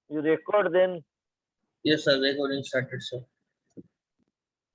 You record, then Yes, sir. Recording started, sir.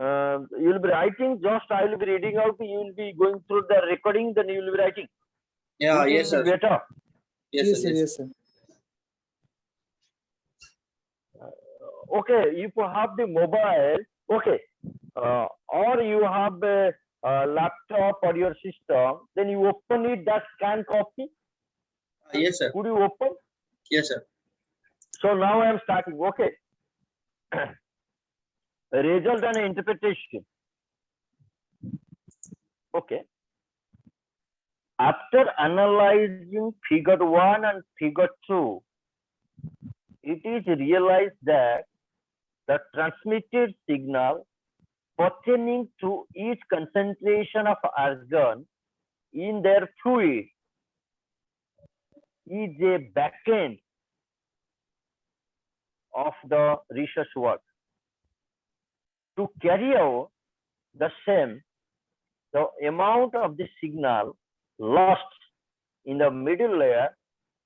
you will be writing. Just I will be reading out. You will be going through the recording. Then you will be writing. Yeah, Which yes, will be sir. better. Yes, sir. Yes. Yes, sir. Okay, if you have the mobile, okay, or you have a laptop or your system, then you open it, that scan copy. Yes, sir. Could you open? Yes, sir. So now I am starting. Okay. Result and interpretation. Okay. After analyzing figure 1 and figure 2, it is realized that the transmitted signal pertaining to each concentration of argon in their fluid is a backend of the research work. To carry out the same, the amount of the signal lost in the middle layer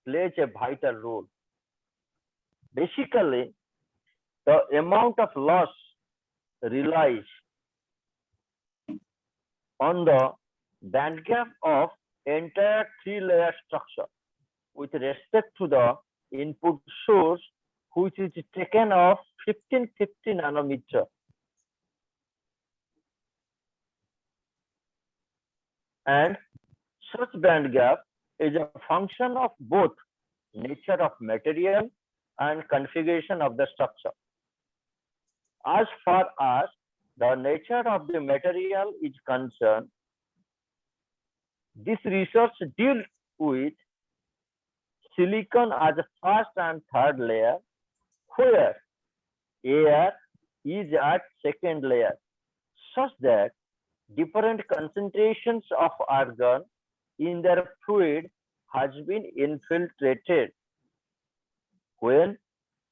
plays a vital role. Basically, the amount of loss relies on the band gap of entire three-layer structure with respect to the input source, which is taken off 1550 nanometer. And such band gap is a function of both nature of material and configuration of the structure. As far as the nature of the material is concerned, this research deals with silicon as a first and third layer, where air is at second layer, such that different concentrations of argon in their fluid has been infiltrated. When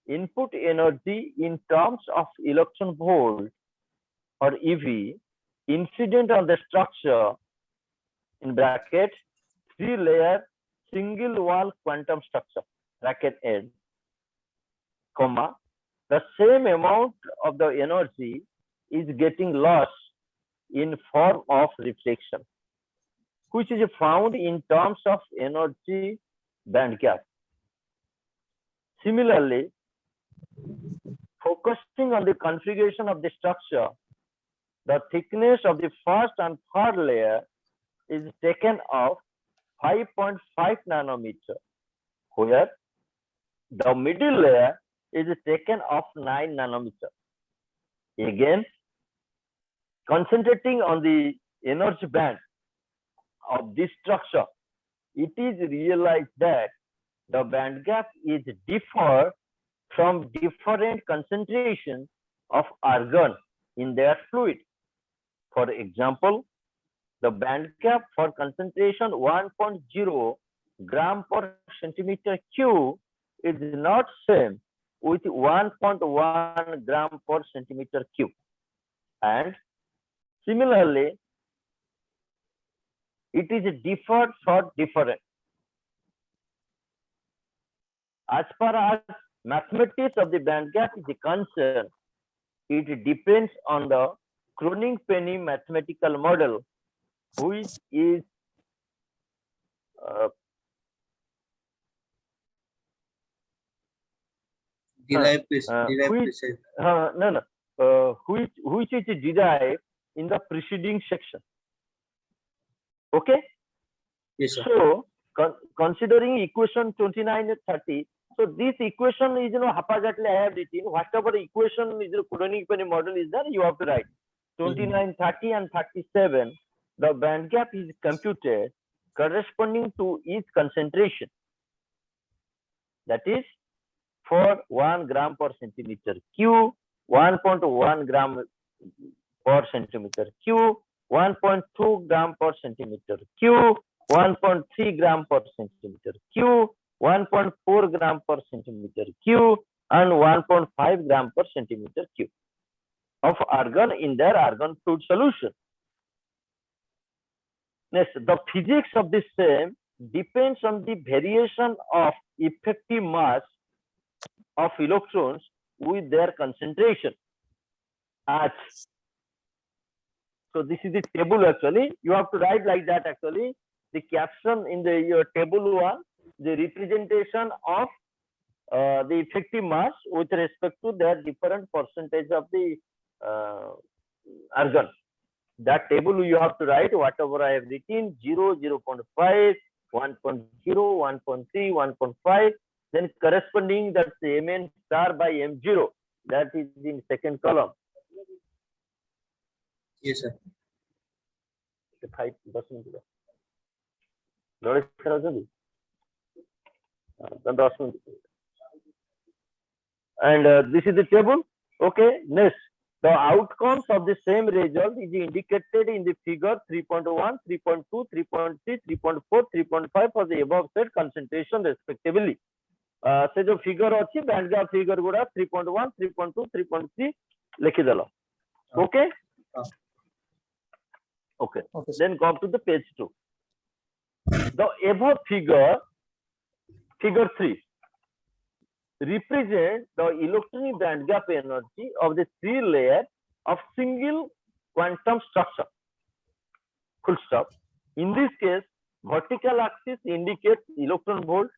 input energy in terms of electron volt or EV incident on the structure in bracket 3-layer single wall quantum structure bracket N, comma, the same amount of the energy is getting lost in form of reflection, which is found in terms of energy band gap. Similarly, focusing on the configuration of the structure, the thickness of the first and third layer is taken off 5.5 nanometer, where the middle layer is taken off 9 nanometer. Again, concentrating on the energy band of this structure, it is realized that the band gap is differ from different concentrations of argon in their fluid. For example, the band gap for concentration 1.0 gram per centimeter cube is not same with 1.1 gram per centimeter cube. And similarly, it is differed for different. As far as mathematics of the band gap is concerned, it depends on the Kronig-Penney mathematical model, which is Derived which precise. which is derived in the preceding section. Okay. Yes, sir. So considering equation 29 and 30, so this equation is haphazardly I have written. Whatever equation is the Kronig-Penney model is there, you have to write 29, 30, and 37. The band gap is computed corresponding to each concentration. That is, for 1 gram per centimeter cube, 1.1 gram per centimeter cube, 1.2 gram per centimeter cube, 1.3 gram per centimeter cube, 1.4 gram per centimeter cube, and 1.5 gram per centimeter cube of argon in their argon fluid solution. Next, the physics of this same depends on the variation of effective mass of electrons with their concentration as. So this is the table actually. You have to write like that actually. The caption in the your table 1, the representation of the effective mass with respect to their different percentage of the argon. That table you have to write whatever I have written: 0, 0.5, 1.0, 1.3, 1.5. Then corresponding, that's Mn star by M0. That is in second column. Yes, sir. 5, 10 minutes. Lord, sir, also 10 minutes. And this is the table. Okay, next. The outcomes of the same result is indicated in the figure 3.1, 3.2, 3.3, 3.4, 3.5 for the above said concentration respectively. से जो figure अच्छी band gap figure गुड़ा 3.1, 3.2, 3.3 लिखी दलो. Okay? Okay. Then go up to the page 2. The above figure 3, represent the electronic band gap energy of the 3 layers of single quantum structure. Full stop. In this case, vertical axis indicates electron volt,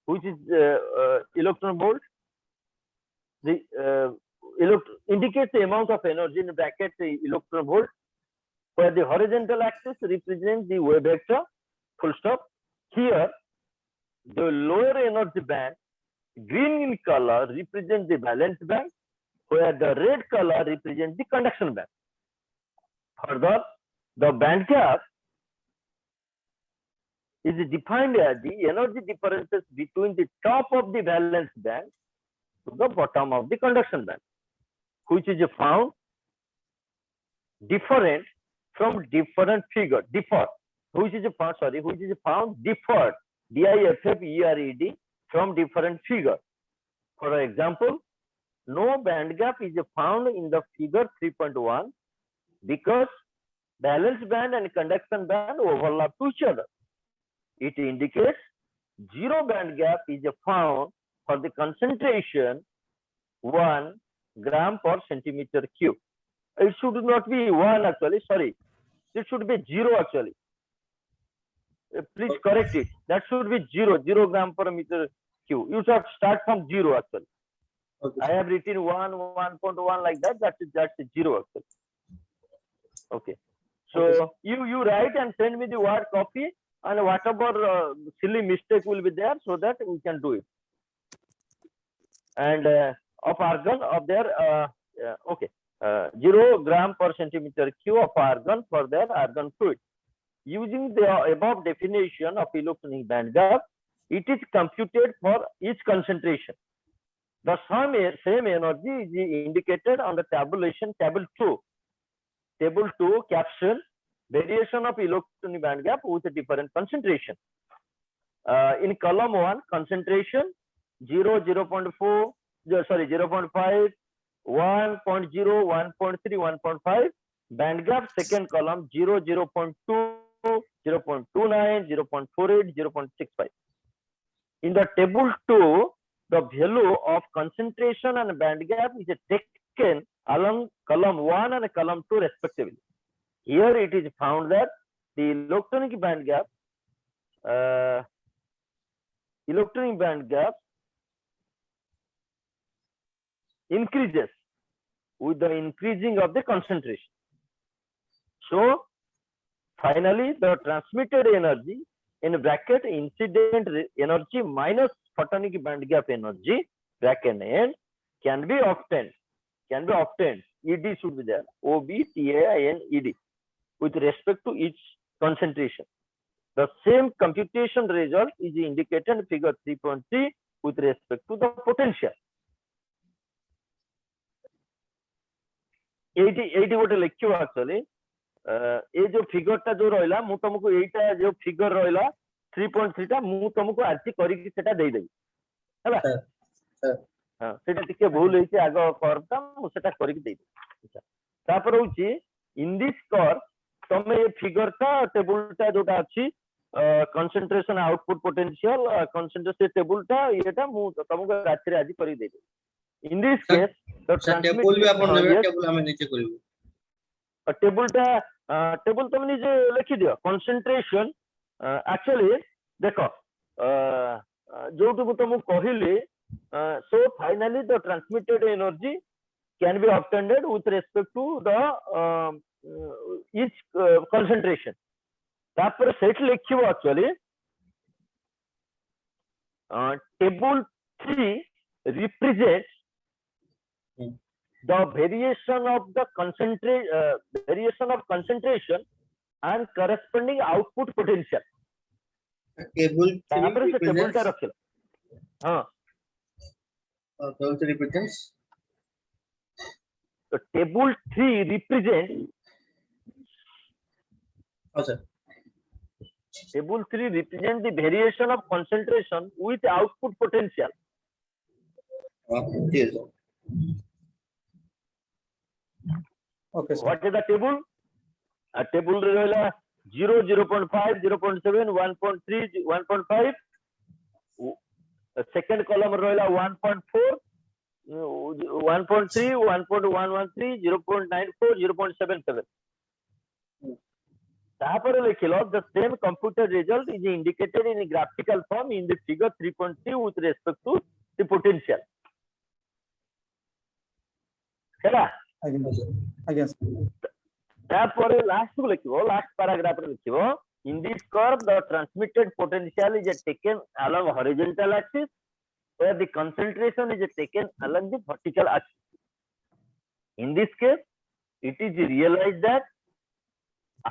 which is electron volt. The indicates the amount of energy in bracket electron volt, where the horizontal axis represents the wave vector. Full stop. Here, the lower energy band, green in color, represents the valence band, where the red color represents the conduction band. Further, the band gap is defined as the energy differences between the top of the valence band to the bottom of the conduction band, which is found different from different figure. Which is found differed, DIFFERED, from different figure. For example, no band gap is found in the figure 3.1 because valence band and conduction band overlap to each other. It indicates 0 band gap is found for the concentration 1 gram per centimeter cube. It should not be 1 actually, sorry. It should be 0 actually. Please correct it. That should be 0 gram per meter cube. You should start from 0 actually. Okay. I have written 1.1 like that. That's 0 actually. Okay. So okay. You write and send me the word copy, and whatever silly mistake will be there, so that we can do it. And of argon of their 0 gram per centimeter cube of argon for their argon fluid. Using the above definition of electronic band gap, it is computed for each concentration. The same energy is indicated on the tabulation table 2. Table 2 caption variation of electronic band gap with a different concentration. In column 1, concentration 0, 0.4, 0.5, 1.0, 1.3, 1.5. Band gap second column 0, 0.2, 0.29, 0.48, 0.65. In the table 2, the value of concentration and band gap is taken along column 1 and column 2 respectively. Here it is found that the electronic band gap increases with the increasing of the concentration. So finally, the transmitted energy in bracket incident energy minus photonic band gap energy bracket N can be obtained. ED should be there. OBTAINED with respect to each concentration. The same computation result is indicated in figure 3.3 with respect to the potential. 80 गोटे लिखियो actually ए जो figure टा जो रहला मु तुमको एटा जो figure रहला 3.3 टा मु तुमको आरसी करी कि सेटा देई देबी हैला हां सेटा टिके भूल होइছে आगो करता मु सेटा करी कि देई देबी तापर होची इन दिस कर तमे ए फिगर टा टेबल टा जोटा अछि concentration output potential concentration table ta eta mu tamku rati re aji kari debi. In this Sir, case the sir table भी अपन लेबे yes, table हमें नीचे करिबो table ta table तम निजे लिखि दियो concentration actually देखो जो तो तुम कहली so finally the transmitted energy can be obtained with respect to the each concentration. तापर set लिखिबो actually table 3 represents the variation of the variation of concentration and corresponding output potential. table 3 तापर से table टा represents रखिला हां table 3 represents तो table 3 represents sir table 3 represents the variation of concentration with output potential. yes sir Okay, sir. What is the table? A table रहला 0, 0.5, 0.7, 1.3, 1.5. Second column रहला 1.4, 1.3, 1.113, 0.94, 0.77. तापर लिखिलो the same computer result is indicated in a graphical form in the figure 3.3 with respect to the potential. हैला Again, sir. तापर last को लिखिबो last paragraph रे लिखिबो in this curve the transmitted potential is taken along horizontal axis where the concentration is taken along the vertical axis. In this case it is realized that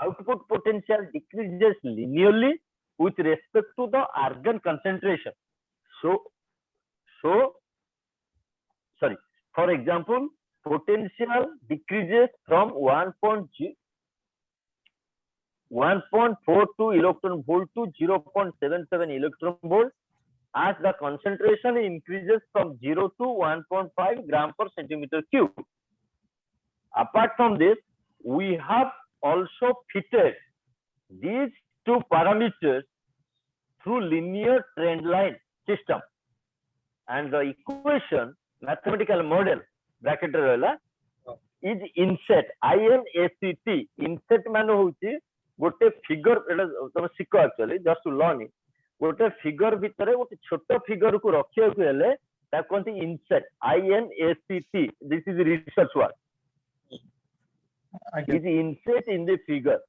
output potential decreases linearly with respect to the argon concentration. So sorry, for example, potential decreases from 1.42 electron volt to 0.77 electron volt as the concentration increases from 0 to 1.5 gram per centimeter cube. Apart from this, we have also fitted these two parameters through linear trend line system and the equation mathematical model bracket रहला is inset INACT inset मान होची गोटे figure एटा तुम सिको actually just to learn it गोटे figure भितर गोटे छोट फिगर को रखिया को हेले ता कोनती inset INACT this is research work Again. is inset in the figure.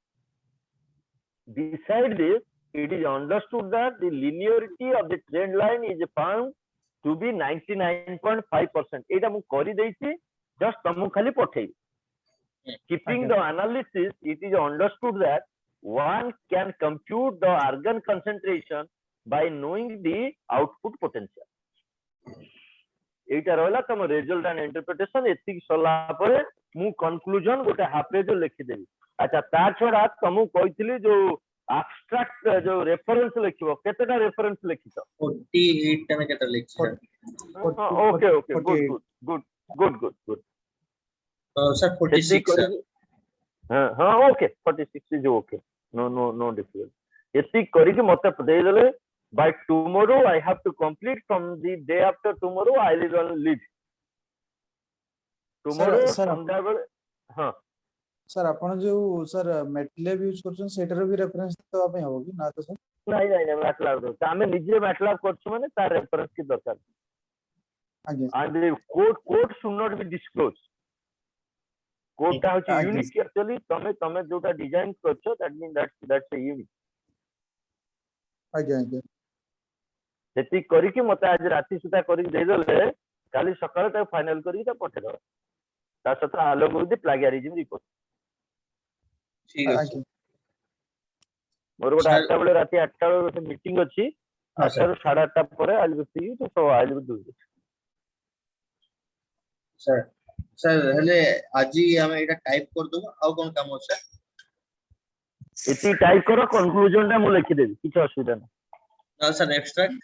Beside this, it is understood that the linearity of the trend line is found to be 99.5%. एटा मु करि देछि just तमु खाली पठेइ. Keeping the analysis, it is understood that one can compute the argon concentration by knowing the output potential. एटा रहला तम result and interpretation एतिक सला परे मु conclusion गोटे हाफ पेज लिखि देबी. अच्छा ता छोडा तमु कहितली जो abstract जो रेफरेंस लिखिबो केतेटा रेफरेंस लिखितो 48 तमे केटा लिखछि okay okay good sir 46 sir हां okay 46 is okay no difficult एतिक करी कि मते दे देले by tomorrow I have to complete. From the day after tomorrow I will leave. Tomorrow संध्याବେଳେ हां सर आपण जो सर मैटलैब यूज करछन सेटर भी रेफरेंस देबा पय हो कि ना तो सर नहीं मैटलैब दो आमे निजे मैटलैब करछु माने तार रेफरेंस की दरकार. आगे and the code should not be disclosed. Code ता होची यूनिक एक्चुअली तमे जोटा डिजाइन करछो that mean that's a unique. आगे सेति करी कि मते आज राति सुता करी दे देले काली सकाळ ता फाइनल करी ता पठे दो ता सत्र आलोक विधि प्लागियरिज्म रिपोर्ट. ठीक है मोर गोटे 8टा बेले राति 8टा बेले मीटिंग अछि 8टा ରୁ 8:30 ପରେ I will see you so I will do it sir sir हेले आजी हमें एटा टाइप कर दो आ कोन काम हो सर एती टाइप करो कंक्लूजन टा मु लिखि देबी किछ असुविधा सर एब्स्ट्रैक्ट